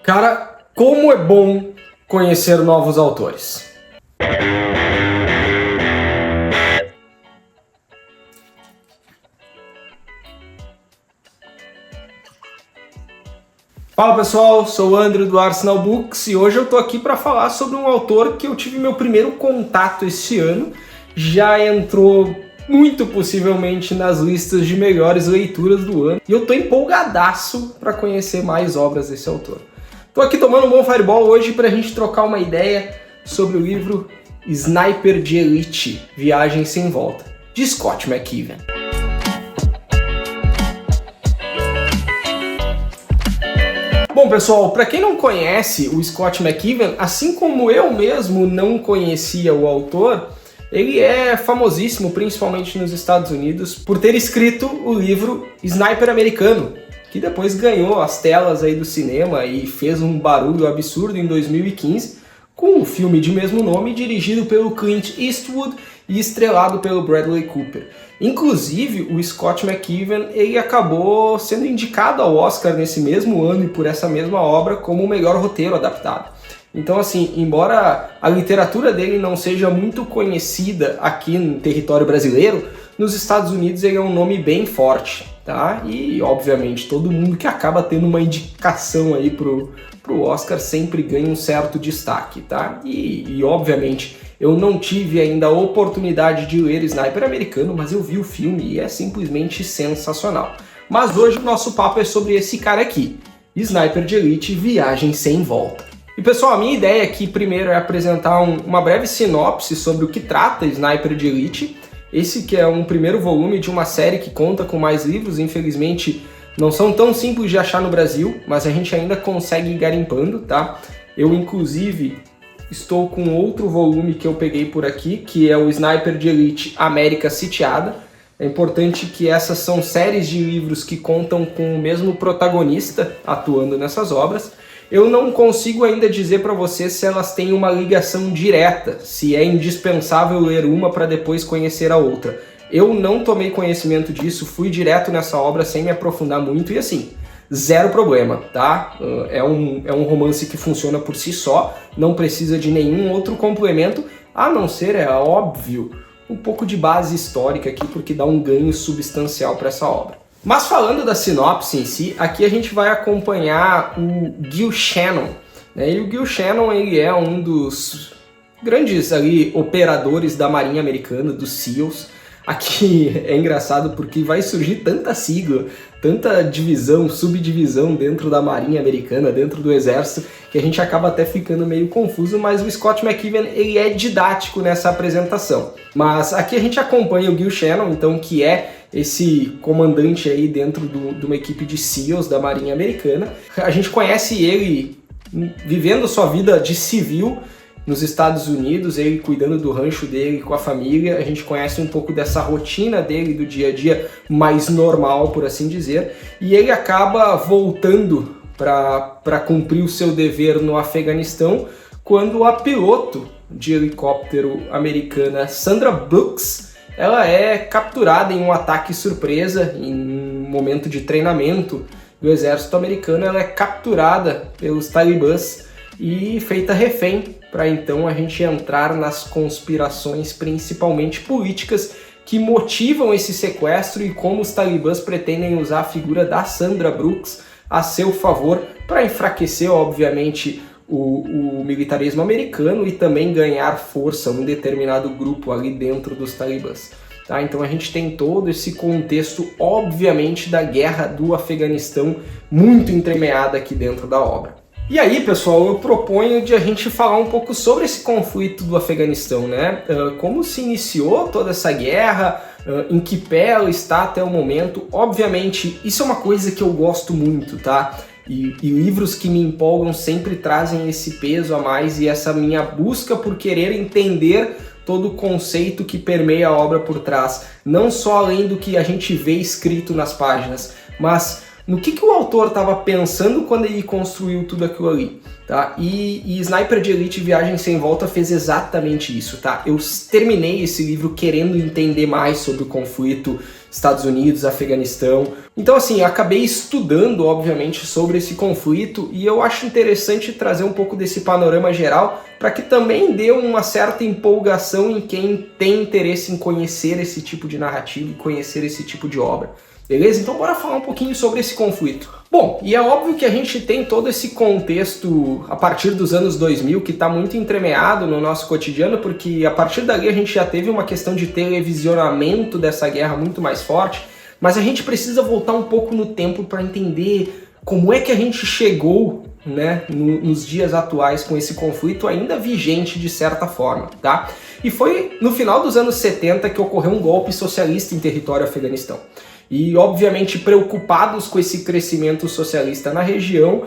Cara, como é bom conhecer novos autores. Fala pessoal, sou o Andrew do Arsenal Books e hoje eu tô aqui para falar sobre um autor que eu tive meu primeiro contato esse ano. Já entrou muito possivelmente nas listas de melhores leituras do ano e eu tô empolgadaço para conhecer mais obras desse autor. Tô aqui tomando um bom Fireball hoje pra gente trocar uma ideia sobre o livro Sniper de Elite, Viagem Sem Volta, de Scott McKeevan. Bom pessoal, para quem não conhece o Scott McKeevan, assim como eu mesmo não conhecia o autor, ele é famosíssimo, principalmente nos Estados Unidos, por ter escrito o livro Sniper Americano, que depois ganhou as telas aí do cinema e fez um barulho absurdo em 2015, com um filme de mesmo nome dirigido pelo Clint Eastwood e estrelado pelo Bradley Cooper. Inclusive, o Scott McKeevan ele acabou sendo indicado ao Oscar nesse mesmo ano e por essa mesma obra como o melhor roteiro adaptado. Então, assim, embora a literatura dele não seja muito conhecida aqui no território brasileiro, nos Estados Unidos ele é um nome bem forte, tá? E, obviamente, todo mundo que acaba tendo uma indicação aí pro Oscar sempre ganha um certo destaque, tá? E obviamente, eu não tive ainda a oportunidade de ler Sniper Americano, mas eu vi o filme e é simplesmente sensacional. Mas hoje o nosso papo é sobre esse cara aqui, Sniper de Elite, Viagem Sem Volta. E pessoal, a minha ideia aqui primeiro é apresentar uma breve sinopse sobre o que trata Sniper de Elite. Esse que é um primeiro volume de uma série que conta com mais livros, infelizmente não são tão simples de achar no Brasil, mas a gente ainda consegue ir garimpando, tá? Eu inclusive estou com outro volume que eu peguei por aqui, que é o Sniper de Elite América Sitiada. É importante que essas são séries de livros que contam com o mesmo protagonista atuando nessas obras. Eu não consigo ainda dizer para você se elas têm uma ligação direta, se é indispensável ler uma para depois conhecer a outra. Eu não tomei conhecimento disso, fui direto nessa obra sem me aprofundar muito e assim, zero problema, tá? É um romance que funciona por si só, não precisa de nenhum outro complemento, a não ser, é óbvio, um pouco de base histórica aqui, porque dá um ganho substancial para essa obra. Mas falando da sinopse em si, aqui a gente vai acompanhar o Gil Shannon, né? E o Gil Shannon ele é um dos grandes ali operadores da Marinha Americana, dos SEALs. Aqui é engraçado porque vai surgir tanta sigla, tanta divisão, subdivisão dentro da Marinha Americana, dentro do Exército, que a gente acaba até ficando meio confuso, mas o Scott McKeevan ele é didático nessa apresentação. Mas aqui a gente acompanha o Gil Shannon, então, que é esse comandante aí dentro de uma equipe de SEALs da Marinha Americana. A gente conhece ele vivendo sua vida de civil nos Estados Unidos, ele cuidando do rancho dele com a família. A gente conhece um pouco dessa rotina dele do dia a dia mais normal, por assim dizer, e ele acaba voltando para cumprir o seu dever no Afeganistão quando a piloto de helicóptero americana Sandra Brooks ela é capturada em um ataque surpresa, em um momento de treinamento do exército americano. Ela é capturada pelos talibãs e feita refém, para então a gente entrar nas conspirações, principalmente políticas, que motivam esse sequestro e como os talibãs pretendem usar a figura da Sandra Brooks a seu favor para enfraquecer, obviamente, o militarismo americano e também ganhar força um determinado grupo ali dentro dos talibãs. Tá? Então a gente tem todo esse contexto, obviamente, da guerra do Afeganistão muito entremeada aqui dentro da obra. E aí, pessoal, eu proponho de a gente falar um pouco sobre esse conflito do Afeganistão, né? Como se iniciou toda essa guerra, em que pé ela está até o momento. Obviamente, isso é uma coisa que eu gosto muito, tá? E livros que me empolgam sempre trazem esse peso a mais e essa minha busca por querer entender todo o conceito que permeia a obra por trás. Não só além do que a gente vê escrito nas páginas, mas no que o autor estava pensando quando ele construiu tudo aquilo ali, tá? E Sniper de Elite Viagem Sem Volta fez exatamente isso, tá? Eu terminei esse livro querendo entender mais sobre o conflito, Estados Unidos, Afeganistão. Então assim, eu acabei estudando, obviamente, sobre esse conflito e eu acho interessante trazer um pouco desse panorama geral para que também dê uma certa empolgação em quem tem interesse em conhecer esse tipo de narrativa e conhecer esse tipo de obra. Beleza? Então bora falar um pouquinho sobre esse conflito. Bom, e é óbvio que a gente tem todo esse contexto a partir dos anos 2000 que está muito entremeado no nosso cotidiano, porque a partir dali a gente já teve uma questão de televisionamento dessa guerra muito mais forte, mas a gente precisa voltar um pouco no tempo para entender como é que a gente chegou, né, nos dias atuais com esse conflito ainda vigente de certa forma, tá? E foi no final dos anos 70 que ocorreu um golpe socialista em território Afeganistão. E, obviamente, preocupados com esse crescimento socialista na região,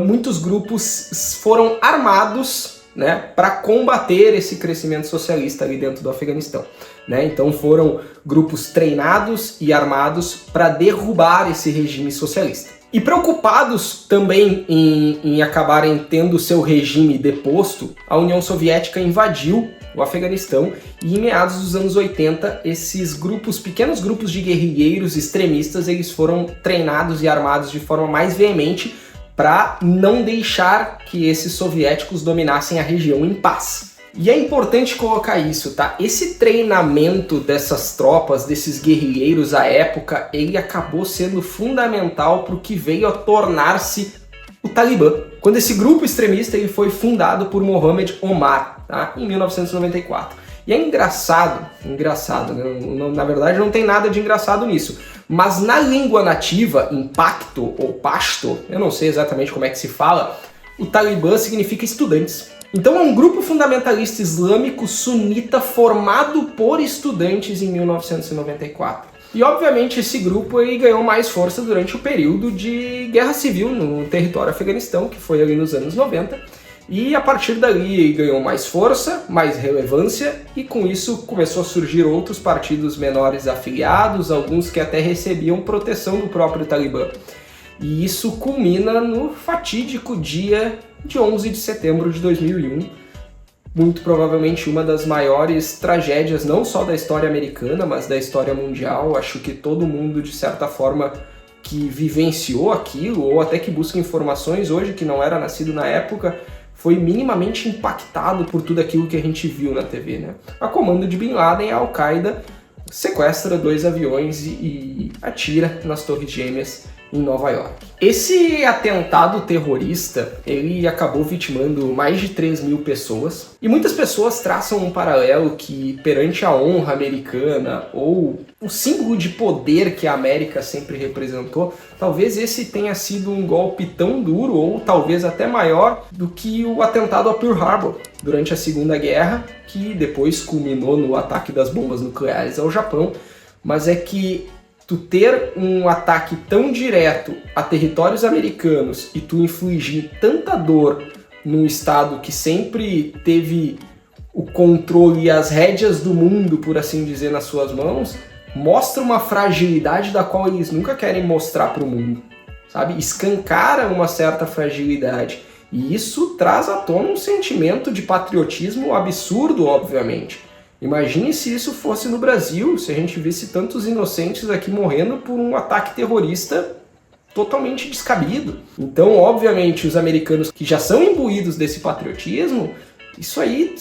muitos grupos foram armados, né, para combater esse crescimento socialista ali dentro do Afeganistão. Né? Então foram grupos treinados e armados para derrubar esse regime socialista. E preocupados também em acabarem tendo seu regime deposto, a União Soviética invadiu o Afeganistão e em meados dos anos 80 esses grupos, pequenos grupos de guerrilheiros extremistas, eles foram treinados e armados de forma mais veemente para não deixar que esses soviéticos dominassem a região em paz. E é importante colocar isso, tá? Esse treinamento dessas tropas, desses guerrilheiros à época, ele acabou sendo fundamental para o que veio a tornar-se o Talibã. Quando esse grupo extremista ele foi fundado por Mohammed Omar, tá? Em 1994. E é engraçado, na verdade não tem nada de engraçado nisso, mas na língua nativa, em pacto ou pashto, eu não sei exatamente como é que se fala, o Talibã significa estudantes. Então é um grupo fundamentalista islâmico sunita formado por estudantes em 1994. E obviamente esse grupo aí ganhou mais força durante o período de guerra civil no território Afeganistão, que foi ali nos anos 90. E a partir dali ganhou mais força, mais relevância, e com isso começou a surgir outros partidos menores afiliados, alguns que até recebiam proteção do próprio Talibã. E isso culmina no fatídico dia de 11 de setembro de 2001, muito provavelmente uma das maiores tragédias não só da história americana, mas da história mundial. Acho que todo mundo, de certa forma, que vivenciou aquilo, ou até que busca informações hoje, que não era nascido na época, foi minimamente impactado por tudo aquilo que a gente viu na TV, né? A comando de Bin Laden, a Al-Qaeda sequestra 2 aviões e atira nas Torres Gêmeas em Nova York. Esse atentado terrorista, ele acabou vitimando mais de 3.000 pessoas, e muitas pessoas traçam um paralelo que, perante a honra americana, ou o símbolo de poder que a América sempre representou, talvez esse tenha sido um golpe tão duro, ou talvez até maior, do que o atentado a Pearl Harbor, durante a Segunda Guerra, que depois culminou no ataque das bombas nucleares ao Japão, mas é que tu ter um ataque tão direto a territórios americanos e tu infligir tanta dor num estado que sempre teve o controle e as rédeas do mundo, por assim dizer, nas suas mãos, mostra uma fragilidade da qual eles nunca querem mostrar para o mundo, sabe? Escancara uma certa fragilidade. E isso traz à tona um sentimento de patriotismo absurdo, obviamente. Imagine se isso fosse no Brasil, se a gente visse tantos inocentes aqui morrendo por um ataque terrorista totalmente descabido. Então, obviamente, os americanos que já são imbuídos desse patriotismo, isso aí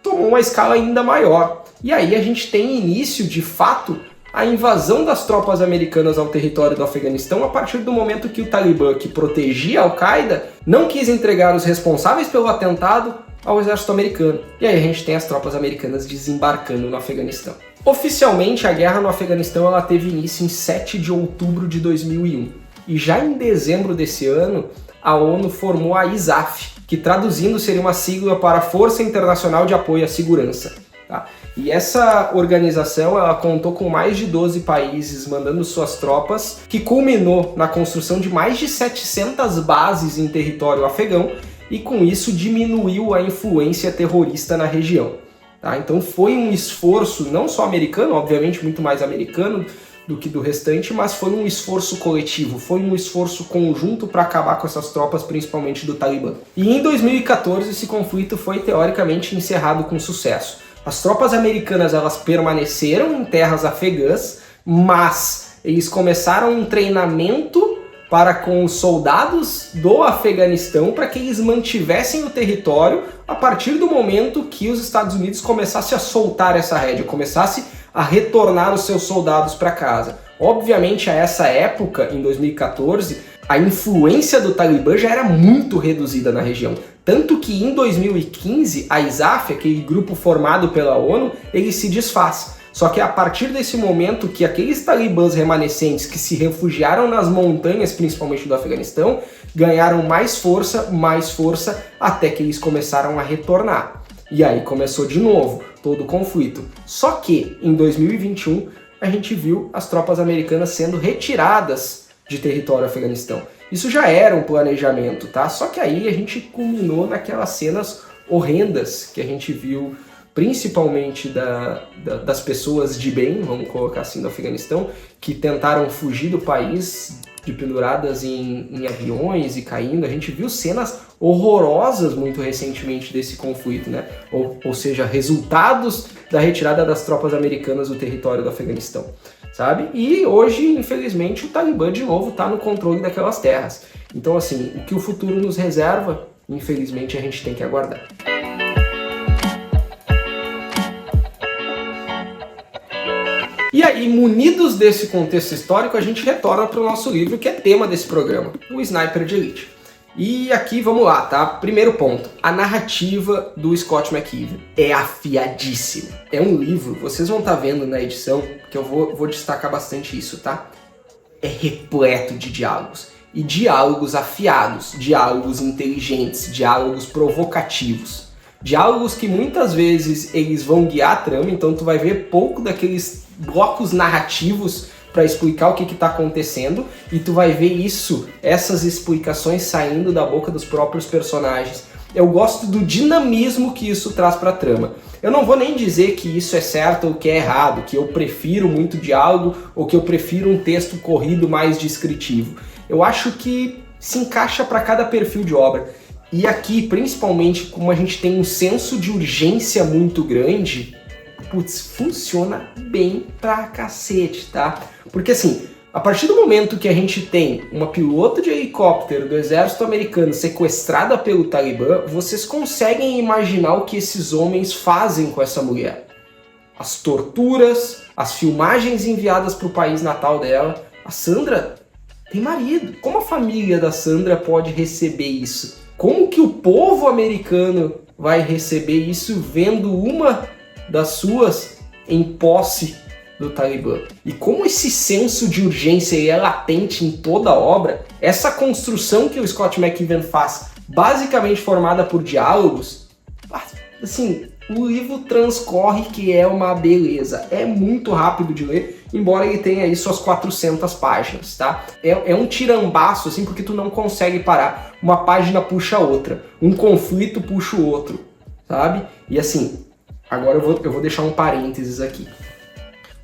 tomou uma escala ainda maior. E aí a gente tem início, de fato, a invasão das tropas americanas ao território do Afeganistão a partir do momento que o Talibã, que protegia a Al-Qaeda, não quis entregar os responsáveis pelo atentado ao exército americano. E aí a gente tem as tropas americanas desembarcando no Afeganistão. Oficialmente, a guerra no Afeganistão ela teve início em 7 de outubro de 2001. E já em dezembro desse ano, a ONU formou a ISAF, que traduzindo seria uma sigla para Força Internacional de Apoio à Segurança. Tá? E essa organização ela contou com mais de 12 países mandando suas tropas, que culminou na construção de mais de 700 bases em território afegão, e com isso diminuiu a influência terrorista na região. Tá? Então foi um esforço não só americano, obviamente muito mais americano do que do restante, mas foi um esforço coletivo, foi um esforço conjunto para acabar com essas tropas, principalmente do Talibã. E em 2014 esse conflito foi teoricamente encerrado com sucesso. As tropas americanas elas permaneceram em terras afegãs, mas eles começaram um treinamento para com os soldados do Afeganistão para que eles mantivessem o território a partir do momento que os Estados Unidos começassem a soltar essa rédea, começasse a retornar os seus soldados para casa. Obviamente, a essa época, em 2014, a influência do Talibã já era muito reduzida na região. Tanto que em 2015, a ISAF, aquele grupo formado pela ONU, ele se desfaz. Só que a partir desse momento que aqueles talibãs remanescentes que se refugiaram nas montanhas, principalmente do Afeganistão, ganharam mais força, até que eles começaram a retornar. E aí começou de novo todo o conflito. Só que em 2021 a gente viu as tropas americanas sendo retiradas de território Afeganistão. Isso já era um planejamento, tá? Só que aí a gente culminou naquelas cenas horrendas que a gente viu, principalmente das pessoas de bem, vamos colocar assim, do Afeganistão, que tentaram fugir do país de penduradas em aviões e caindo. A gente viu cenas horrorosas muito recentemente desse conflito, né? Ou seja, resultados da retirada das tropas americanas do território do Afeganistão, sabe? E hoje, infelizmente, o Talibã de novo está no controle daquelas terras. Então, assim, o que o futuro nos reserva, infelizmente, a gente tem que aguardar. E aí, munidos desse contexto histórico, a gente retorna para o nosso livro, que é tema desse programa, o Sniper de Elite. E aqui, vamos lá, tá? Primeiro ponto, a narrativa do Scott McKeever é afiadíssima. É um livro, vocês vão estar vendo na edição, que eu vou destacar bastante isso, tá? É repleto de diálogos. E diálogos afiados, diálogos inteligentes, diálogos provocativos. Diálogos que muitas vezes eles vão guiar a trama, então tu vai ver pouco daqueles blocos narrativos para explicar o que está acontecendo, e tu vai ver isso, essas explicações saindo da boca dos próprios personagens. Eu gosto do dinamismo que isso traz para a trama. Eu não vou nem dizer que isso é certo ou que é errado, que eu prefiro muito diálogo ou que eu prefiro um texto corrido mais descritivo. Eu acho que se encaixa para cada perfil de obra. E aqui, principalmente, como a gente tem um senso de urgência muito grande, putz, funciona bem pra cacete, tá? Porque assim, a partir do momento que a gente tem uma piloto de helicóptero do exército americano sequestrada pelo Talibã, vocês conseguem imaginar o que esses homens fazem com essa mulher. As torturas, as filmagens enviadas pro país natal dela. A Sandra tem marido. Como a família da Sandra pode receber isso? Como que o povo americano vai receber isso vendo uma das suas em posse do Talibã? E como esse senso de urgência é latente em toda a obra, essa construção que o Scott McKeever faz, basicamente formada por diálogos, assim, o livro transcorre que é uma beleza. É muito rápido de ler, embora ele tenha aí suas 400 páginas, tá? É um tirambaço, assim, porque tu não consegue parar. Uma página puxa a outra, um conflito puxa o outro, sabe? E assim, agora eu vou deixar um parênteses aqui.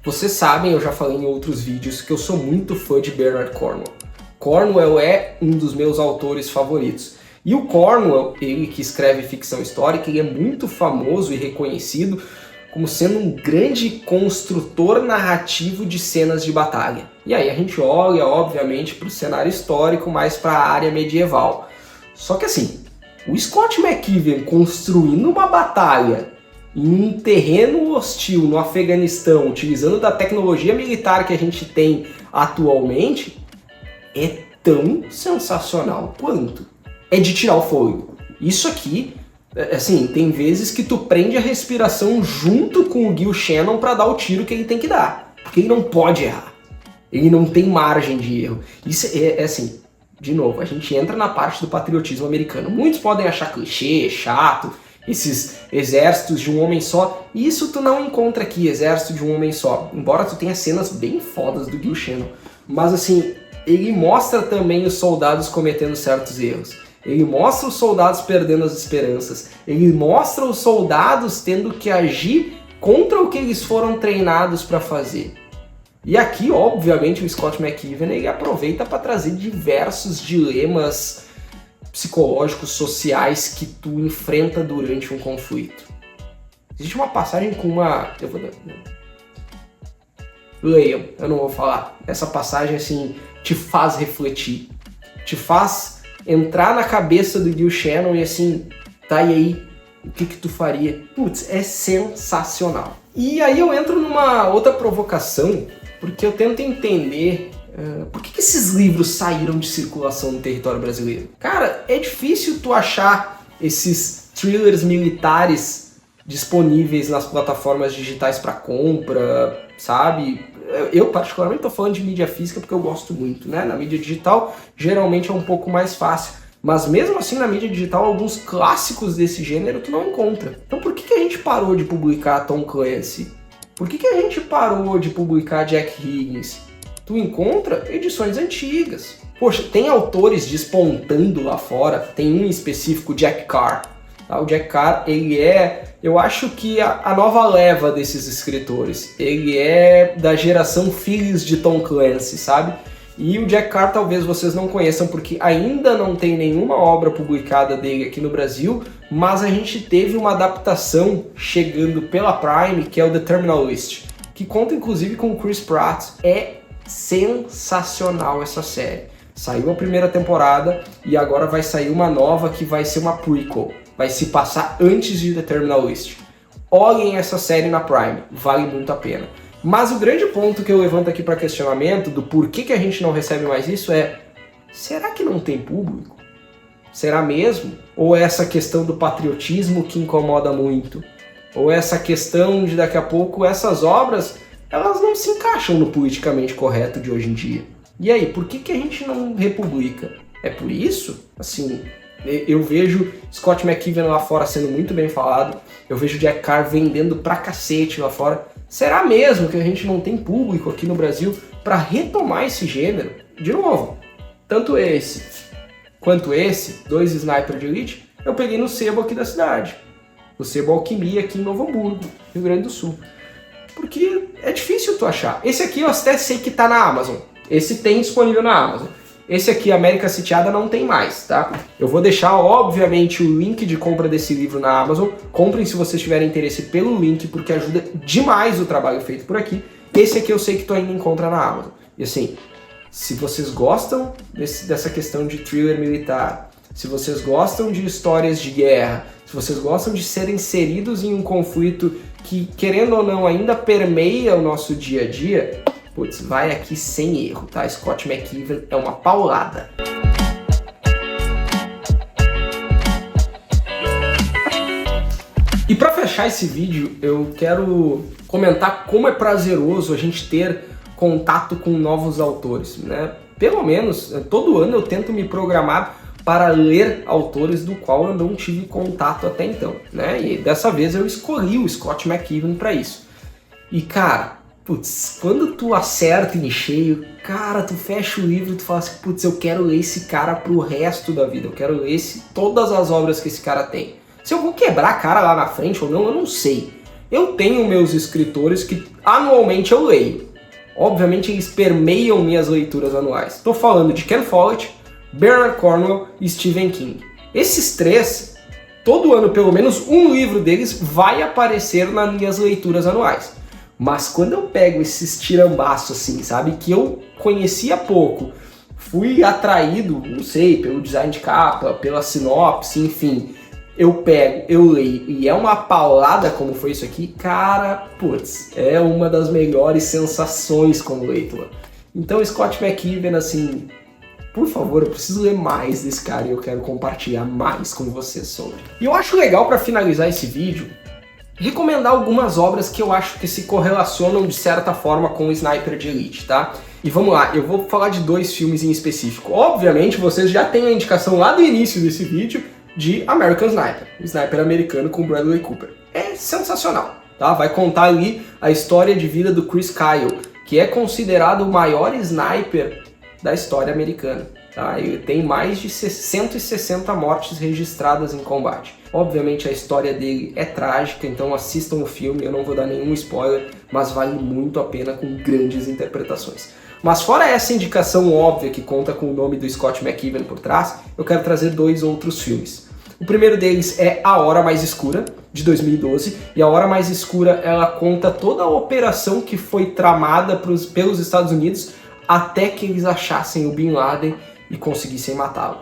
Vocês sabem, eu já falei em outros vídeos, que eu sou muito fã de Bernard Cornwell. Cornwell é um dos meus autores favoritos. E o Cornwell, ele que escreve ficção histórica, ele é muito famoso e reconhecido como sendo um grande construtor narrativo de cenas de batalha. E aí a gente olha, obviamente, para o cenário histórico, mais para a área medieval. Só que assim, o Scott McKeever construindo uma batalha em um terreno hostil no Afeganistão, utilizando da tecnologia militar que a gente tem atualmente, é tão sensacional quanto. É de tirar o fôlego. Isso aqui, assim, tem vezes que tu prende a respiração junto com o Gil Shannon para dar o tiro que ele tem que dar. Porque ele não pode errar. Ele não tem margem de erro. Isso é assim, de novo, a gente entra na parte do patriotismo americano. Muitos podem achar clichê, chato, esses exércitos de um homem só. Isso tu não encontra aqui, exército de um homem só. Embora tu tenha cenas bem fodas do Gil Shannon. Mas assim, ele mostra também os soldados cometendo certos erros. Ele mostra os soldados perdendo as esperanças. Ele mostra os soldados tendo que agir contra o que eles foram treinados para fazer. E aqui, obviamente, o Scott McKeever ele aproveita para trazer diversos dilemas psicológicos, sociais que tu enfrenta durante um conflito. Existe uma passagem com uma... leiam, eu não vou falar. Essa passagem, assim, te faz refletir, te faz entrar na cabeça do Gil Shannon e assim, tá, e aí, o que tu faria? Putz, é sensacional. E aí eu entro numa outra provocação, porque eu tento entender por que esses livros saíram de circulação no território brasileiro. Cara, é difícil tu achar esses thrillers militares disponíveis nas plataformas digitais para compra, sabe? Eu particularmente tô falando de mídia física porque eu gosto muito, né? Na mídia digital geralmente é um pouco mais fácil, mas mesmo assim na mídia digital alguns clássicos desse gênero tu não encontra. Então por que a gente parou de publicar Tom Clancy? Por que a gente parou de publicar Jack Higgins? Tu encontra edições antigas. Poxa, tem autores despontando lá fora, tem um em específico, Jack Carr. Tá? O Jack Carr, ele é, eu acho que a nova leva desses escritores. Ele é da geração filhos de Tom Clancy, sabe? E o Jack Carr talvez vocês não conheçam porque ainda não tem nenhuma obra publicada dele aqui no Brasil, mas a gente teve uma adaptação chegando pela Prime, que é o The Terminal List, que conta inclusive com o Chris Pratt. É sensacional essa série. Saiu a primeira temporada e agora vai sair uma nova que vai ser uma prequel. Vai se passar antes de The Terminal List. Olhem essa série na Prime, vale muito a pena. Mas o grande ponto que eu levanto aqui para questionamento do porquê que a gente não recebe mais isso é: será que não tem público? Será mesmo? Ou é essa questão do patriotismo que incomoda muito? Ou é essa questão de daqui a pouco essas obras, elas não se encaixam no politicamente correto de hoje em dia? E aí, por que a gente não republica? É por isso? Assim, eu vejo Scott McKeevan lá fora sendo muito bem falado, eu vejo Jack Carr vendendo pra cacete lá fora. Será mesmo que a gente não tem público aqui no Brasil para retomar esse gênero? De novo, tanto esse quanto esse, 2 Sniper de Elite, eu peguei no sebo aqui da cidade. O sebo Alquimia aqui em Novo Hamburgo, Rio Grande do Sul. Porque é difícil tu achar. Esse aqui eu até sei que tá na Amazon. Esse tem disponível na Amazon. Esse aqui, América Sitiada, não tem mais, tá? Eu vou deixar, obviamente, o link de compra desse livro na Amazon. Comprem se vocês tiverem interesse pelo link, porque ajuda demais o trabalho feito por aqui. Esse aqui eu sei que tu ainda encontra na Amazon. E assim, se vocês gostam dessa questão de thriller militar, se vocês gostam de histórias de guerra, se vocês gostam de serem inseridos em um conflito que, querendo ou não, ainda permeia o nosso dia a dia, putz, vai aqui sem erro, tá? Scott McKeevan é uma paulada. E para fechar esse vídeo, eu quero comentar como é prazeroso a gente ter contato com novos autores, né? Pelo menos, todo ano eu tento me programar para ler autores do qual eu não tive contato até então, né? E dessa vez eu escolhi o Scott McKeevan para isso. E cara, putz, quando tu acerta em cheio, cara, tu fecha o livro e tu fala assim, putz, eu quero ler esse cara pro resto da vida, eu quero ler todas as obras que esse cara tem. Se eu vou quebrar a cara lá na frente ou não, eu não sei. Eu tenho meus escritores que anualmente eu leio. Obviamente eles permeiam minhas leituras anuais. Estou falando de Ken Follett, Bernard Cornwell e Stephen King. Esses três, todo ano pelo menos um livro deles vai aparecer nas minhas leituras anuais. Mas quando eu pego esses tirambaços assim, sabe, que eu conhecia pouco, fui atraído, não sei, pelo design de capa, pela sinopse, enfim, eu pego, eu leio e é uma paulada como foi isso aqui, cara, putz, é uma das melhores sensações como leitor. Então Scott McKeevan, assim, por favor, eu preciso ler mais desse cara e eu quero compartilhar mais com vocês sobre. E eu acho legal para finalizar esse vídeo, recomendar algumas obras que eu acho que se correlacionam de certa forma com o Sniper de Elite, tá? E vamos lá, eu vou falar de 2 filmes em específico. Obviamente vocês já têm a indicação lá do início desse vídeo de American Sniper, o Sniper americano com Bradley Cooper. É sensacional, tá? Vai contar ali a história de vida do Chris Kyle, que é considerado o maior sniper da história americana. Tá? Ele tem mais de 160 mortes registradas em combate. Obviamente a história dele é trágica, então assistam o filme, eu não vou dar nenhum spoiler, mas vale muito a pena com grandes interpretações. Mas fora essa indicação óbvia que conta com o nome do Scott McKeevan por trás, eu quero trazer 2 outros filmes. O primeiro deles é A Hora Mais Escura, de 2012, e A Hora Mais Escura ela conta toda a operação que foi tramada pelos Estados Unidos até que eles achassem o Bin Laden e conseguissem matá-lo.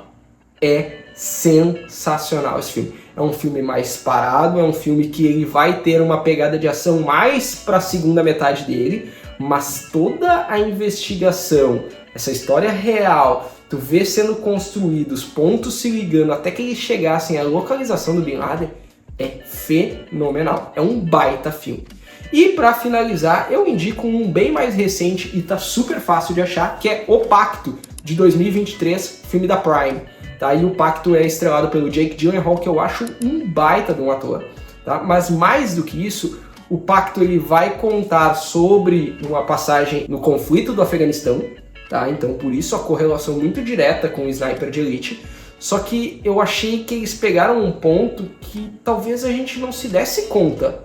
É sensacional esse filme. É um filme mais parado, é um filme que ele vai ter uma pegada de ação mais para a segunda metade dele, mas toda a investigação, essa história real, tu vê sendo construído, os pontos se ligando até que eles chegassem à localização do Bin Laden, é fenomenal. É um baita filme. E para finalizar, eu indico um bem mais recente e tá super fácil de achar, que é O Pacto, de 2023, filme da Prime. Tá? E O Pacto é estrelado pelo Jake Gyllenhaal, que eu acho um baita de um ator. Tá? Mas mais do que isso, O Pacto ele vai contar sobre uma passagem no conflito do Afeganistão. Tá? Então por isso a correlação muito direta com o Sniper de Elite. Só que eu achei que eles pegaram um ponto que talvez a gente não se desse conta,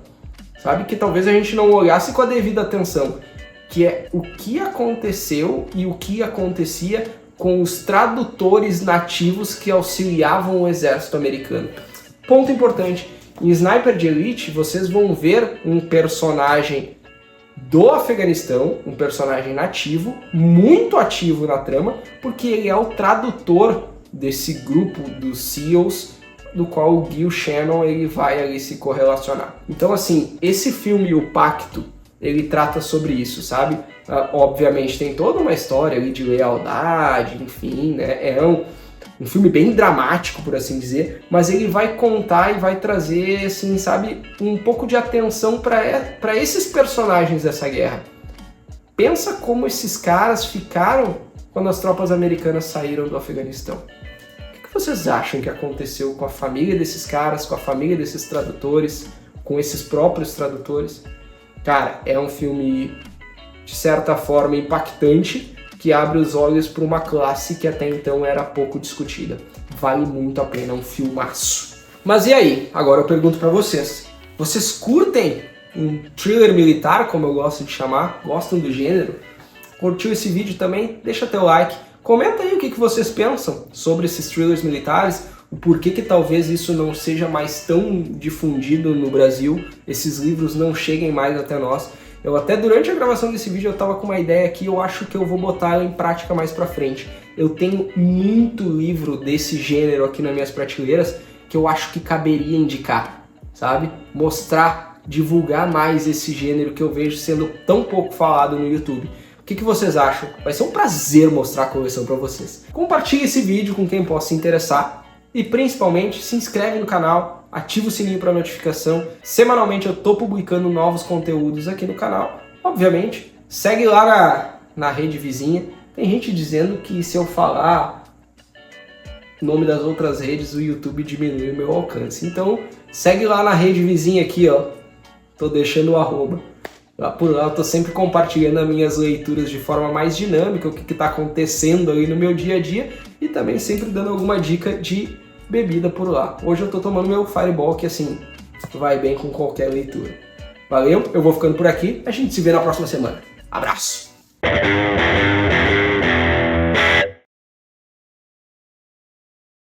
sabe? Que talvez a gente não olhasse com a devida atenção, que é o que aconteceu e o que acontecia com os tradutores nativos que auxiliavam o exército americano. Ponto importante, em Sniper de Elite vocês vão ver um personagem do Afeganistão, um personagem nativo, muito ativo na trama, porque ele é o tradutor desse grupo dos SEALs, do qual o Gil Shannon ele vai ali se correlacionar. Então assim, esse filme, O Pacto, ele trata sobre isso, sabe? Obviamente tem toda uma história ali de lealdade, enfim, né? É um filme bem dramático, por assim dizer, mas ele vai contar e vai trazer, assim, sabe, um pouco de atenção para esses personagens dessa guerra. Pensa como esses caras ficaram quando as tropas americanas saíram do Afeganistão. O que vocês acham que aconteceu com a família desses caras, com a família desses tradutores, com esses próprios tradutores? Cara, é um filme, de certa forma, impactante, que abre os olhos para uma classe que até então era pouco discutida. Vale muito a pena, é um filmaço. Mas e aí? Agora eu pergunto para vocês. Vocês curtem um thriller militar, como eu gosto de chamar? Gostam do gênero? Curtiu esse vídeo também? Deixa teu like. Comenta aí o que vocês pensam sobre esses thrillers militares, o porquê que talvez isso não seja mais tão difundido no Brasil, esses livros não cheguem mais até nós. Eu até durante a gravação desse vídeo eu tava com uma ideia aqui, eu acho que eu vou botar ela em prática mais pra frente. Eu tenho muito livro desse gênero aqui nas minhas prateleiras que eu acho que caberia indicar, sabe? Mostrar, divulgar mais esse gênero que eu vejo sendo tão pouco falado no YouTube. O que vocês acham? Vai ser um prazer mostrar a coleção pra vocês. Compartilhe esse vídeo com quem possa se interessar e principalmente se inscreve no canal, ativa o sininho para notificação. Semanalmente eu tô publicando novos conteúdos aqui no canal. Obviamente, segue lá na rede vizinha. Tem gente dizendo que se eu falar o nome das outras redes, o YouTube diminui o meu alcance. Então, segue lá na rede vizinha aqui, ó. Tô deixando o arroba. Lá por lá eu tô sempre compartilhando as minhas leituras de forma mais dinâmica, o que tá acontecendo ali no meu dia a dia e também sempre dando alguma dica de bebida por lá. Hoje eu tô tomando meu Fireball, que assim, vai bem com qualquer leitura. Valeu, eu vou ficando por aqui, a gente se vê na próxima semana. Abraço!